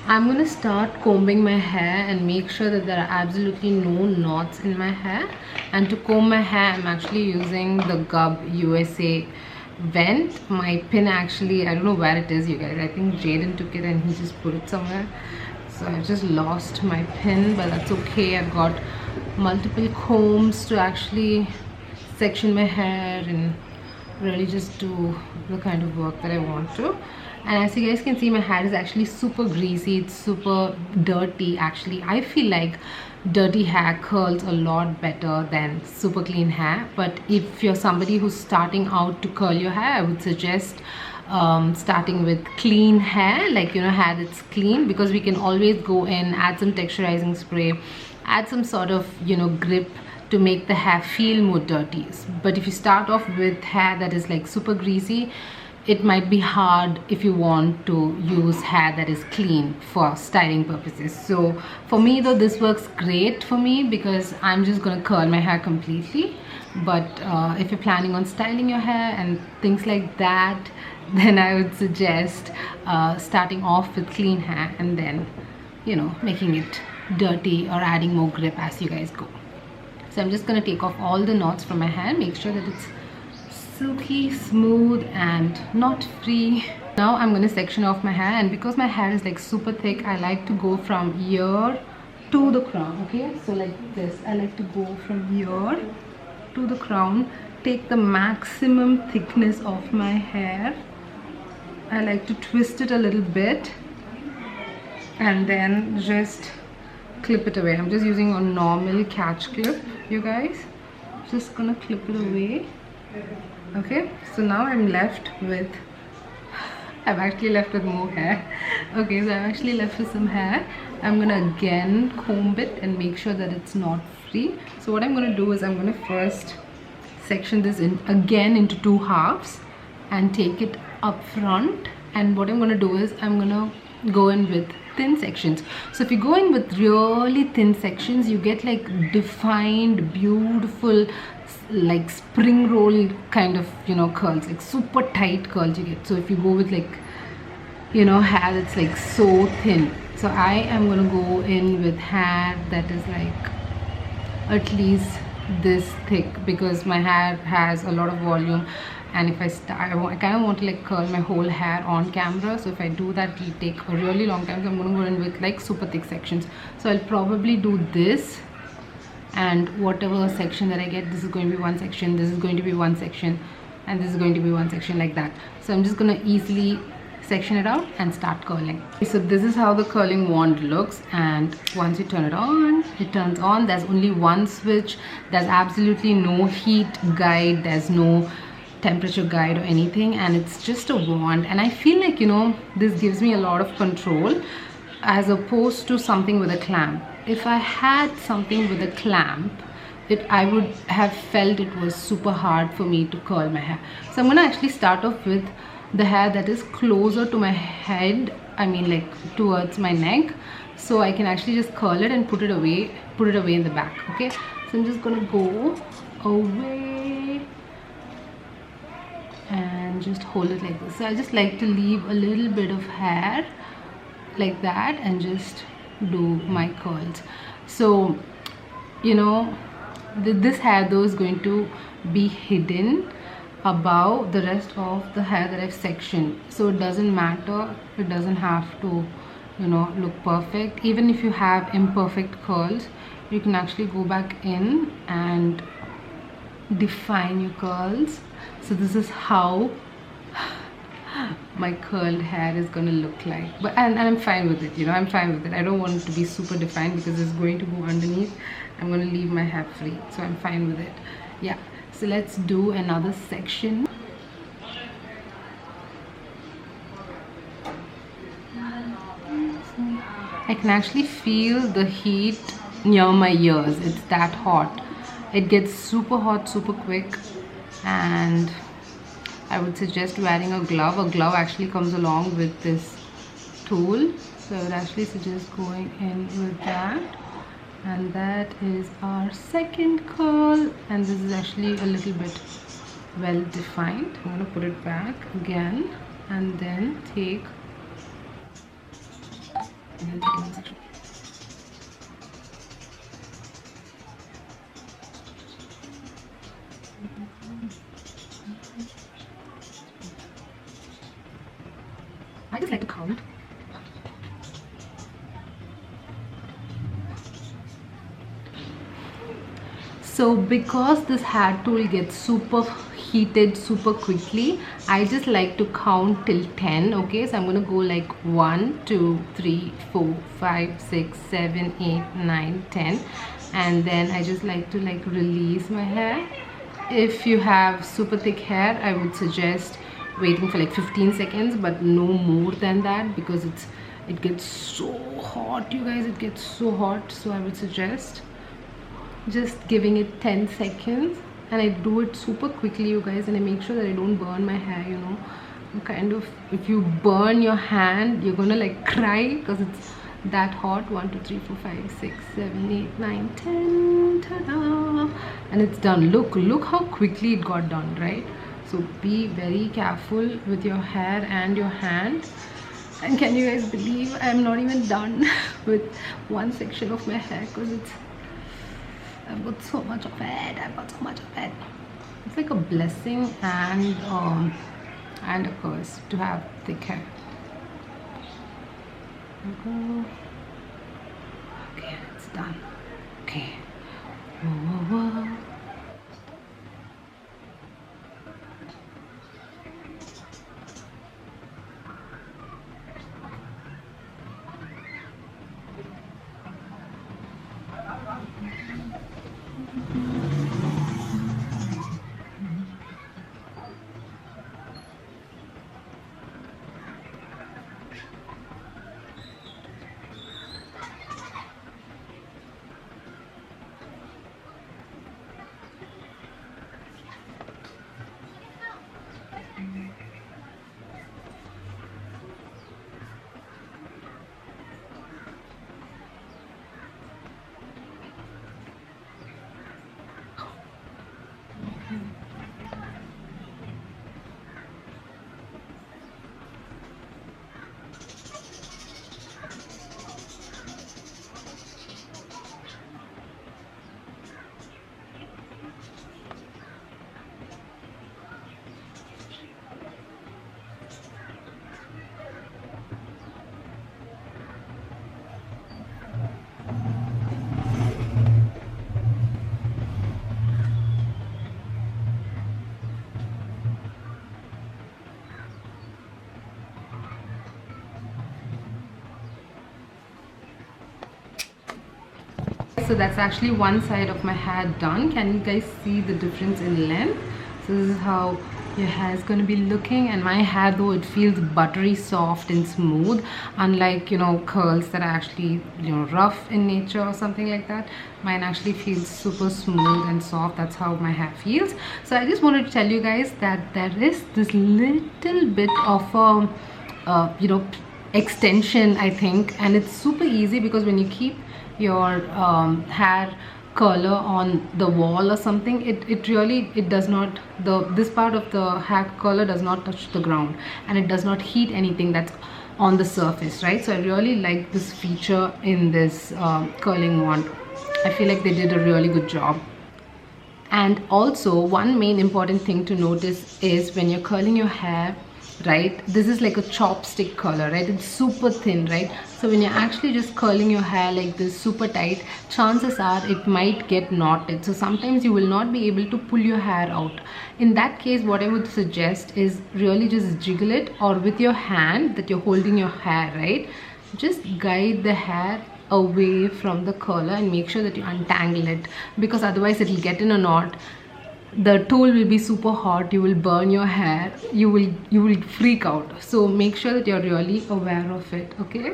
I'm gonna start combing my hair and make sure that there are absolutely no knots in my hair. And to comb my hair, I'm actually using the Gub USA vent. My pin actually, I don't know where it is, you guys. I think Jaden took it and he just put it somewhere. So I just lost my pin, but that's okay. I've got multiple combs to actually section my hair and really just do the kind of work that I want to. And as you guys can see, my hair is actually super greasy. It's super dirty. Actually, I feel like dirty hair curls a lot better than super clean hair. But if you're somebody who's starting out to curl your hair, I would suggest starting with clean hair, like, you know, hair that's clean, because we can always go in, add some texturizing spray, add some sort of, you know, grip to make the hair feel more dirty. But if you start off with hair that is like super greasy, it might be hard if you want to use hair that is clean for styling purposes. So for me though, this works great for me because I'm just gonna curl my hair completely. But if you're planning on styling your hair and things like that, then I would suggest starting off with clean hair and then, you know, making it dirty or adding more grip as you guys go. So I'm just gonna take off all the knots from my hair, make sure that it's silky, smooth and knot free. Now I'm gonna section off my hair, and because my hair is like super thick, I like to go from ear to the crown. Okay, so like this, I like to go from ear to the crown, take the maximum thickness of my hair. I like to twist it a little bit and then just clip it away. I'm just using a normal catch clip, you guys. Just gonna clip it away. Okay, so now I'm left with, I've actually left with more hair. Okay, so I'm actually left with some hair. I'm gonna again comb it and make sure that it's knot free. So what I'm gonna do is I'm gonna first section this in again into two halves and take it up front. And what I'm gonna do is I'm gonna go in with thin sections. So if you go in with really thin sections, you get like defined, beautiful, like spring roll kind of, you know, curls, like super tight curls you get. So if you go with like, you know, hair that's like so thin, so I am gonna go in with hair that is like at least this thick, because my hair has a lot of volume, and if I kind of want to like curl my whole hair on camera. So if I do that, it'll take a really long time. So I'm going to go in with like super thick sections. So I'll probably do this, and whatever section that I get, this is going to be one section, this is going to be one section, and this is going to be one section, like that. So I'm just going to easily section it out and start curling. So this is how the curling wand looks, and once you turn it on, it turns on. There's only one switch. There's absolutely no heat guide, there's no temperature guide or anything, and it's just a wand. And I feel like, you know, this gives me a lot of control as opposed to something with a clamp. If I had something with a clamp, I would have felt it was super hard for me to curl my hair. So I'm gonna actually start off with the hair that is closer to my head, I mean like towards my neck, so I can actually just curl it and put it away in the back. Okay, so I'm just gonna go away and just hold it like this. So I just like to leave a little bit of hair like that and just do my curls. So, you know, this hair though is going to be hidden above the rest of the hair that I've sectioned. So it doesn't matter, it doesn't have to, you know, look perfect. Even if you have imperfect curls, you can actually go back in and define your curls. So this is how my curled hair is gonna look like. But and I'm fine with it, you know, I'm fine with it. I don't want it to be super defined because it's going to go underneath. I'm gonna leave my hair free, so I'm fine with it. Yeah, so let's do another section. I can actually feel the heat near my ears. It's that hot. It gets super hot super quick, and I would suggest wearing a glove. A glove actually comes along with this tool, so I would actually suggest going in with that. And that is our second curl, and this is actually a little bit well defined. I'm going to put it back again and then take and then take another section. I just like to count. So because this hair tool gets super heated super quickly, I just like to count till 10. Okay, so I'm gonna go like 1 2 3 4 5 6 7 8 9 10, and then I just like to like release my hair. If you have super thick hair, I would suggest waiting for like 15 seconds, but no more than that, because it gets so hot, you guys. It gets so hot, so I would suggest just giving it 10 seconds. And I do it super quickly, you guys, and I make sure that I don't burn my hair, you know. Kind of, if you burn your hand, you're gonna like cry because it's that hot. 1 2 3 4 5 6 7 8 9 10. Ta-da! And it's done. Look how quickly it got done, right? So be very careful with your hair and your hand. And can you guys believe I'm not even done with one section of my hair, because I've got so much of it. I've got so much of it. It's like a blessing and a curse to have thick hair. Okay, it's done. Okay. Whoa, whoa, whoa. So that's actually one side of my hair done. Can you guys see the difference in length? So this is how your hair is going to be looking. And my hair, though, it feels buttery soft and smooth, unlike, you know, curls that are actually, you know, rough in nature or something like that. Mine actually feels super smooth and soft. That's how my hair feels. So I just wanted to tell you guys that there is this little bit of a you know, extension, I think, and it's super easy, because when you keep your hair curler on the wall or something, it really, it does not, this part of the hair curler does not touch the ground, and it does not heat anything that's on the surface, right? So I really like this feature in this curling wand. I feel like they did a really good job. And also, one main important thing to notice is when you're curling your hair, right, this is like a chopstick curler, right? It's super thin, right? So when you're actually just curling your hair like this super tight, chances are it might get knotted. So sometimes you will not be able to pull your hair out. In that case, what I would suggest is really just jiggle it, or with your hand that you're holding your hair, right, just guide the hair away from the curler and make sure that you untangle it, because otherwise it will get in a knot. The tool will be super hot, you will burn your hair, you will freak out. So make sure that you're really aware of it. Okay.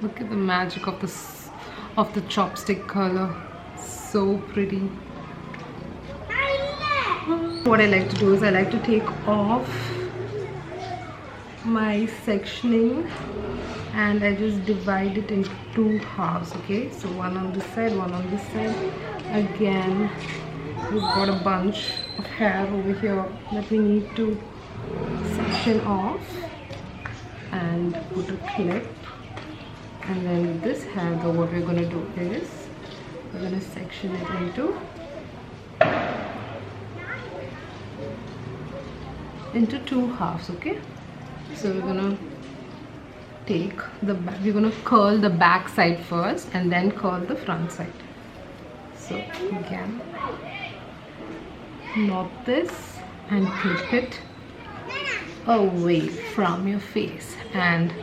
Look at the magic of the chopstick color. So pretty. What I like to do is I like to take off my sectioning and I just divide it into two halves. Okay, so one on this side, one on this side. Again, we've got a bunch of hair over here that we need to section off and put a clip. And then with this hair though, what we're going to do is we're going to section it into two halves. Okay, so we're going to take the back, we're going to curl the back side first and then curl the front side. So again, knot this and clip it away from your face, and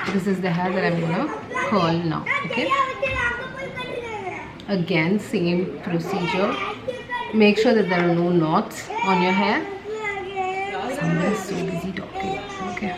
this is the hair that I'm gonna curl now. Okay, again same procedure. Make sure that there are no knots on your hair. Someone is so busy talking. Okay.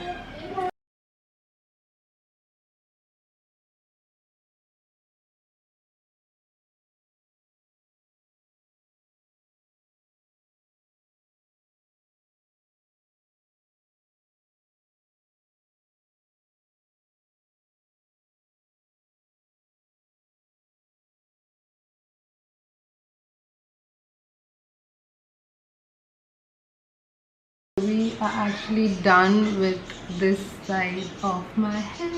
We are actually done with this side of my hair.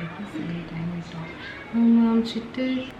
Every time I talk, Mom cheated.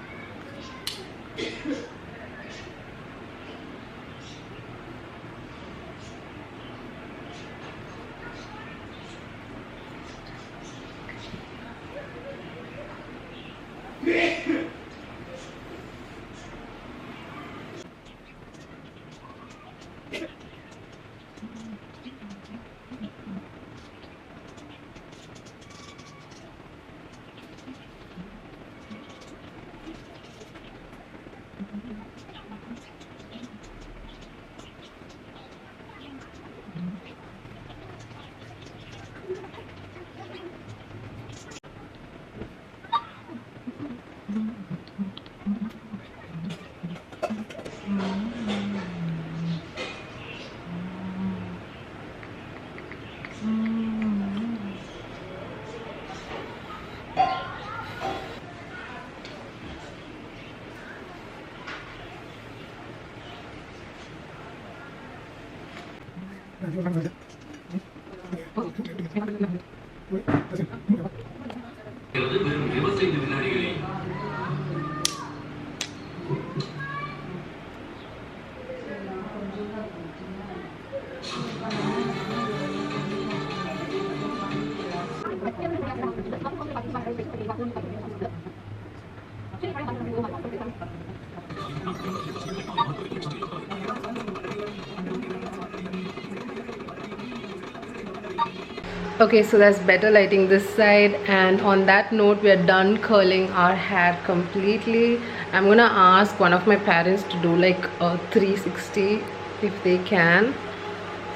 Okay, so that's better lighting this side, and on that note we are done curling our hair completely. I'm gonna ask one of my parents to do like a 360 if they can,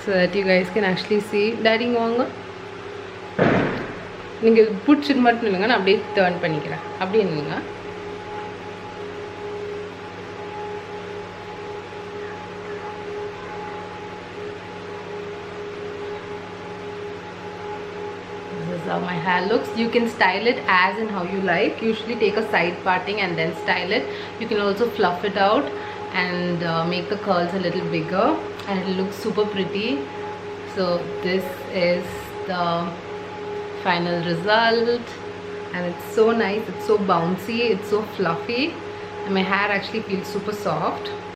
so that you guys can actually see. Daddy வாங்க, நீங்க புடிச்சிட்டு மட்டும் இல்லங்க, நான் அப்படியே turn பண்ணிக்கிறேன். அப்படியே நில்லுங்க. This is how my hair looks. You can style it as and how you like. Usually take a side parting and then style it. You can also fluff it out and make the curls a little bigger, and it looks super pretty. So this is the final result, and it's so nice. It's so bouncy, it's so fluffy, and my hair actually feels super soft.